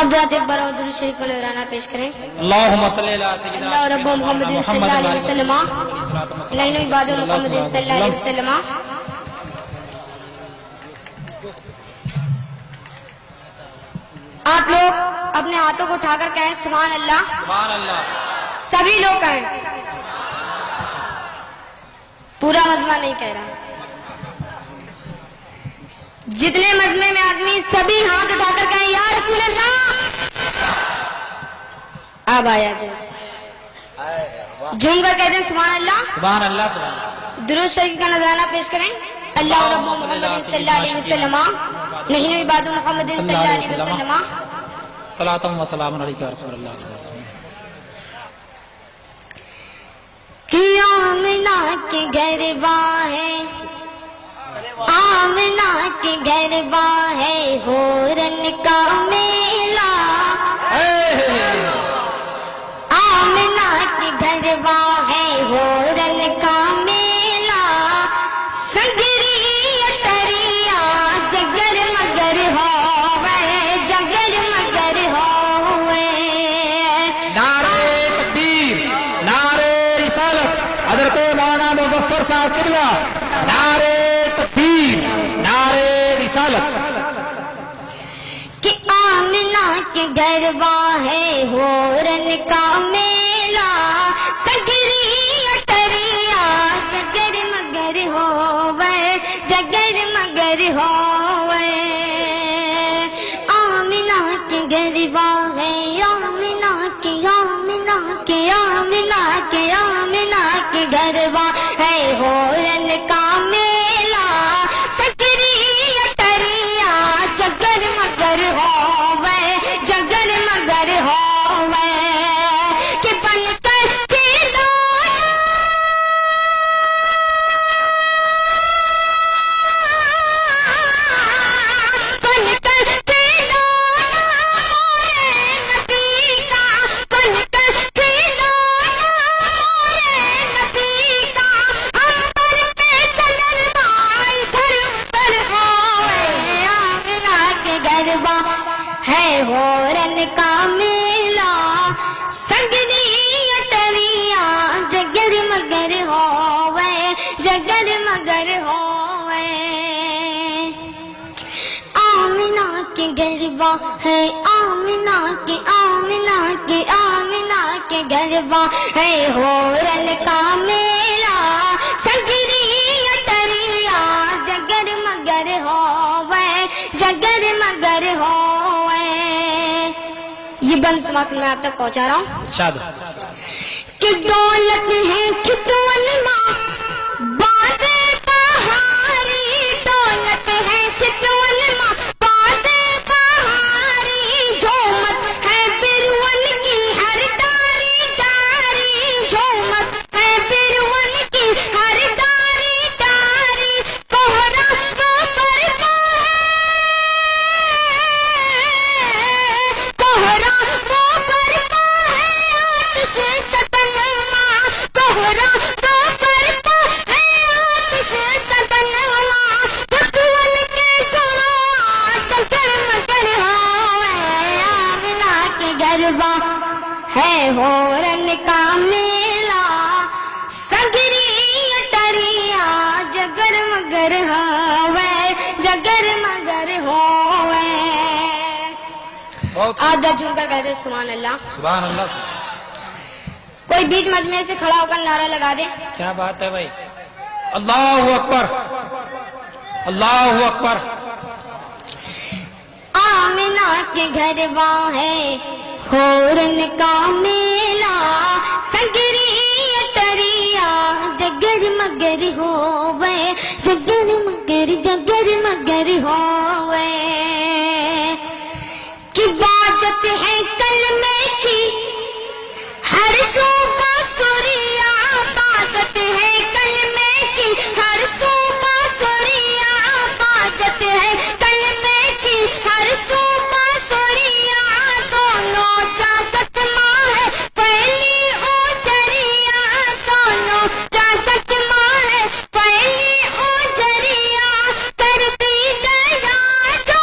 آپ ذات ایک بار اور درود شریف کا نذرانہ پیش کریں. اللہم صلی علی سیدنا اللہ رب محمد صلی اللہ علیہ وسلم نعین عباد محمد صلی اللہ علیہ وسلم. آپ لوگ اپنے ہاتھوں کو اٹھا کر کہیں سبحان اللہ. سبحان اللہ. سبھی لوگ کہیں, پورا مجمع نہیں کہہ رہا. جتنے مجمع میں آدمی سبھی ہاتھ اٹھا کر کہیں یا رسول اللہ. اب آیا جوش, جھوم کر کہتے ہیں سبحان اللہ. سبحان اللہ. سبحان اللہ. درود شریف کا نذرانہ پیش کریں. اللہ رب محمد صلی اللہ علیہ وسلم نحن عباد محمد صلی اللہ علیہ وسلم. صلاۃ و سلام علیک یا رسول اللہ صلی اللہ علیہ وسلم. کہ آمنہ کے گھر ہے, آمنہ کے گھر ہے ہورن کا میلہ. آمنہ کے گھر ہے ہورن کا میلہ. سگری اتریا جگر مگر ہوئے, جگر مگر ہوئے. نعرہ تکبیر, نعرہ رسالت, حضرت مولانا مظفر صاحب قبلہ. نعرہ تکبیر, نعرہ رسالت. کہ آمنہ کے گھر ہے ہورن کا میلہ. سگری اتریا جگر مگر ہوئے, جگر مگر ہوئے. آمنہ کے گھر ہے, آمنہ کے, آمنہ کے, آمنہ کے, آمنہ کے گھر ہے ہورن کا میلہ. سگری اتریا جگر مگر ہوئے, جگر مگر ہوئے. کہ بن کر کھلونا, بن کر کھلونا مورے نبی کا, بن کر کھلونا مورے نبی کا. عنبر پہ چلن مائی گھر پر ہوئے. آمنہ کے گھر ہے ہورن کا میلہ. سگری اتریا جگر مگر ہوئے, جگر مگر ہوئے. آمنہ کے گھر ہے, آمنہ کے, آمنہ کے, آمنہ کے گھر ہے ہورن کا میلہ. سگری اتریا جگر مگر ہوئے, جگر مگر ہوئے. یہ بند سماعت میں آپ تک پہنچا رہا ہوں. شاد. کہ دولت ہے کھتون ماں بادے بہاری, دولت ہے کھتون ماں بادے بہاری. جھومت ہے برول کی ہر داری داری, جھومت ہے برول کی ہر داری داری. کوہرا وہ برپا ہے, کوہرا وہ برپا ہے آتش تتن ماں. کوہرا وہ برپا ہے آتش تتن ماں. بھگوان کے گواہ جگر مگر ہوئے. آمنہ کے گھر ہے ہورن کا میلہ. سگری اتریا جگر مگر ہوئے, جگر مگر ہوئے. بہت آدھا جھوم کر کہتے ہیں سبحان اللہ. سبحان اللہ. کوئی بیچ مجمع سے کھڑا ہو کر نعرہ لگا دے. کیا بات ہے بھائی. اللہ اکبر, اللہ اکبر. آمنہ کے گھر ہے ہورن کا میلہ. سگری اتریا جگر مگر ہوئے, جگر مگر, جگر مگر ہوئے. کہ باجت ہے کلمے کی ہر سو باسوریا, باجت ہے کلمے کی ہر سو باسوریا, باجت ہے کلمے کی ہر سو باسوریا. دونوں جاگت ماں ہے پہلی اوجریا, دونوں جاگت ماں ہے پہلی اوجریا. کر بھی گیا جو